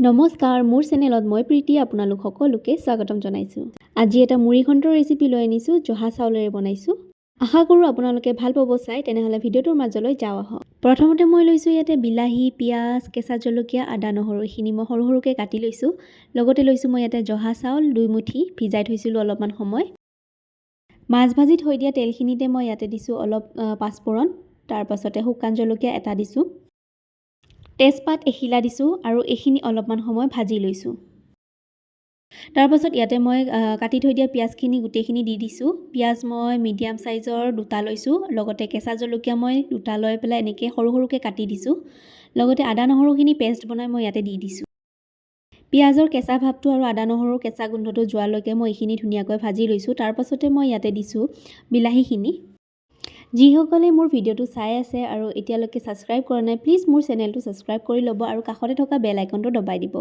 নমস্কাৰ মোৰ চেনেলত মই প্ৰীতি আপোনালোক সকলোকে স্বাগতম জনাইছোঁ। আজি এটা মুড়ি ঘণ্টৰ ৰেচিপি লৈ আনিছোঁ, জহা চাউলেৰে বনাইছোঁ। আশা কৰোঁ আপোনালোকে ভাল পাব চাই, তেনেহ'লে ভিডিঅ'টোৰ মাজলৈ যাওঁ আহক। প্ৰথমতে মই লৈছোঁ ইয়াতে বিলাহী, পিঁয়াজ, কেঁচা জলকীয়া, আদা, নহৰু এইখিনি মই সৰু সৰুকৈ কাটি লৈছোঁ। লগতে লৈছোঁ মই ইয়াতে জহা চাউল 2 মুঠি ভিজাই থৈছিলোঁ অলপমান সময়। মাছ ভাজি থৈ দিয়া তেলখিনিতে মই ইয়াতে দিছোঁ অলপ পাঁচফোৰণ, তাৰপাছতে শুকান জলকীয়া এটা দিছোঁ, তেজপাত এখিলা দিছোঁ আৰু এইখিনি অলপমান সময় ভাজি লৈছোঁ। তাৰপাছত ইয়াতে মই কাটি থৈ দিয়া পিঁয়াজখিনি গোটেইখিনি দি দিছোঁ। পিঁয়াজ মই মিডিয়াম চাইজৰ 2টা লৈছোঁ, লগতে কেঁচা জলকীয়া মই 2টা লৈ পেলাই এনেকৈ সৰু সৰুকৈ কাটি দিছোঁ। লগতে আদা নহৰুখিনি পেষ্ট বনাই মই ইয়াতে দি দিছোঁ। পিঁয়াজৰ কেঁচা ভাৱটো আৰু আদা নহৰুৰ কেঁচা গোন্ধটো যোৱালৈকে মই এইখিনি ধুনীয়াকৈ ভাজি লৈছোঁ। তাৰপাছতে মই ইয়াতে দিছোঁ বিলাহীখিনি। যিসকলে মোৰ ভিডিঅ'টো চাই আছে আৰু এতিয়ালৈকে ছাবস্ক্ৰাইব কৰা নাই, প্লিজ মোৰ চেনেলটো ছাবস্ক্ৰাইব কৰি ল'ব আৰু কাষতে থকা বেল আইকনটো দবাই দিব।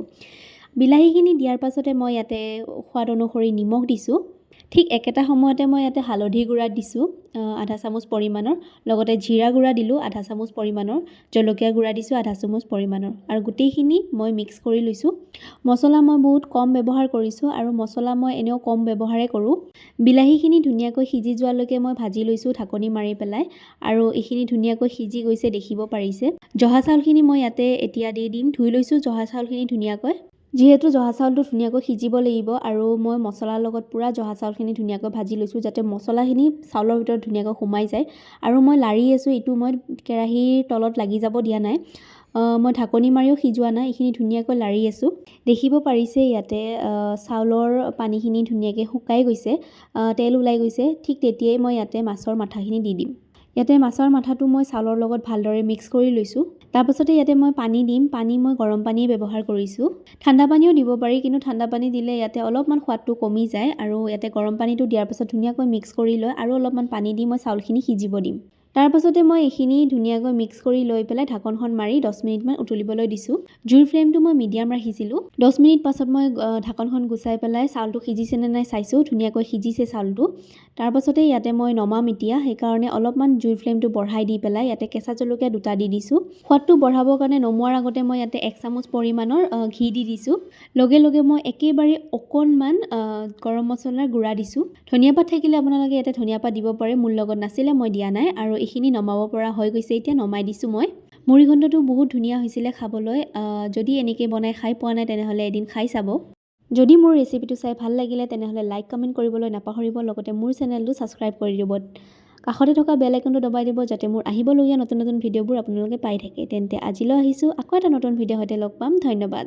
বিলাহীখিনি দিয়াৰ পাছতে মই ইয়াতে সোৱাদ অনুসৰি নিমখ দিছোঁ। ঠিক একেটা সময়তে মই ইয়াতে হালধি গুড়া দিছোঁ আধা চামুচ পৰিমাণৰ, লগতে জিৰা গুড়া দিলোঁ আধা চামুচ পৰিমাণৰ, জলকীয়া গুড়া দিছোঁ আধা চামুচ পৰিমাণৰ আৰু গোটেইখিনি মই মিক্স কৰি লৈছোঁ। মছলা মই বহুত কম ব্যৱহাৰ কৰিছোঁ আৰু মছলা মই এনেও কম ব্যৱহাৰেই কৰোঁ। বিলাহীখিনি ধুনীয়াকৈ সিজি যোৱালৈকে মই ভাজি লৈছোঁ ঢাকনি মাৰি পেলাই, আৰু এইখিনি ধুনীয়াকৈ সিজি গৈছে দেখিব পাৰিছে। জহা চাউলখিনি মই ইয়াতে এতিয়া দি দিম। ধুই লৈছোঁ জহা চাউলখিনি ধুনীয়াকৈ, যিহেতু জহা চাউলটো ধুনীয়াকৈ সিজিব লাগিব আৰু মই মছলাৰ লগত পূৰা জহা চাউলখিনি ধুনীয়াকৈ ভাজি লৈছোঁ যাতে মছলাখিনি চাউলৰ ভিতৰত ধুনীয়াকৈ সোমাই যায়। আৰু মই লাৰি আছোঁ, এইটো মই কেৰাহীৰ তলত লাগি যাব দিয়া নাই, মই ঢাকনি মাৰিও সিজোৱা নাই, এইখিনি ধুনীয়াকৈ লাৰি আছোঁ। দেখিব পাৰিছে ইয়াতে চাউলৰ পানীখিনি ধুনীয়াকৈ শুকাই গৈছে, তেল ওলাই গৈছে। ঠিক তেতিয়াই মই ইয়াতে মাছৰ মাথাখিনি দি দিম। ইয়াতে মাছৰ মাথাটো মই চাউলৰ লগত ভালদৰে মিক্স কৰি লৈছোঁ। তাৰপাছতে ইয়াতে মই পানী দিম। পানী মই গৰম পানীয়ে ব্যৱহাৰ কৰিছোঁ। ঠাণ্ডা পানীও দিব পাৰি, কিন্তু ঠাণ্ডা পানী দিলে ইয়াতে অলপমান সোৱাদটো কমি যায়, আৰু ইয়াতে গৰম পানীটো দিয়াৰ পাছত ধুনীয়াকৈ মিক্স কৰি লৈ আৰু অলপমান পানী দি মই চাউলখিনি সিজিব দিম। তাৰপাছতে মই এইখিনি ধুনীয়াকৈ মিক্স কৰি লৈ পেলাই ঢাকনখন মাৰি 10 মিনিটমান উতলিবলৈ দিছোঁ। জুইৰ ফ্লেমটো মই মিডিয়াম ৰাখিছিলোঁ। 10 মিনিট পাছত মই ঢাকনখন গুচাই পেলাই চাউলটো সিজিছেনে নাই চাইছোঁ, ধুনীয়াকৈ সিজিছে চাউলটো। তাৰপাছতে ইয়াতে মই নমাম এতিয়া, সেইকাৰণে অলপমান জুইৰ ফ্লেমটো বঢ়াই দি পেলাই ইয়াতে কেঁচা জলকীয়া 2টা দি দিছোঁ। সোৱাদটো বঢ়াবৰ কাৰণে নমোৱাৰ আগতে মই ইয়াতে 1 চামুচ পৰিমাণৰ ঘি দি দিছোঁ। লগে লগে মই একেবাৰে অকণমান গৰম মছলাৰ গুড়া দিছোঁ। ধনিয়া পাত থাকিলে আপোনালোকে ইয়াতে ধনিয়া পাত দিব পাৰে, মোৰ লগত নাছিলে মই দিয়া নাই। আৰু এইখিনি নমাব পৰা হৈ গৈছে, এতিয়া নমাই দিছোঁ মই। মুড়ি ঘণ্টটো বহুত ধুনীয়া হৈছিলে খাবলৈ। যদি এনেকৈ বনাই খাই পোৱা নাই তেনেহ'লে এদিন খাই চাব। যদি মোৰ ৰেচিপিটো চাই ভাল লাগিলে তেনেহ'লে লাইক কমেণ্ট কৰিবলৈ নাপাহৰিব, লগতে মোৰ চেনেলটো ছাবস্ক্ৰাইব কৰি দিব। কাষতে থকা বেল আইকনটো দবাই দিব যাতে মোৰ আহিবলগীয়া নতুন নতুন ভিডিঅ'বোৰ আপোনালোকে পাই থাকে। তেন্তে আজিলৈ আহিছোঁ, আকৌ এটা নতুন ভিডিঅ' সৈতে লগ পাম। ধন্যবাদ।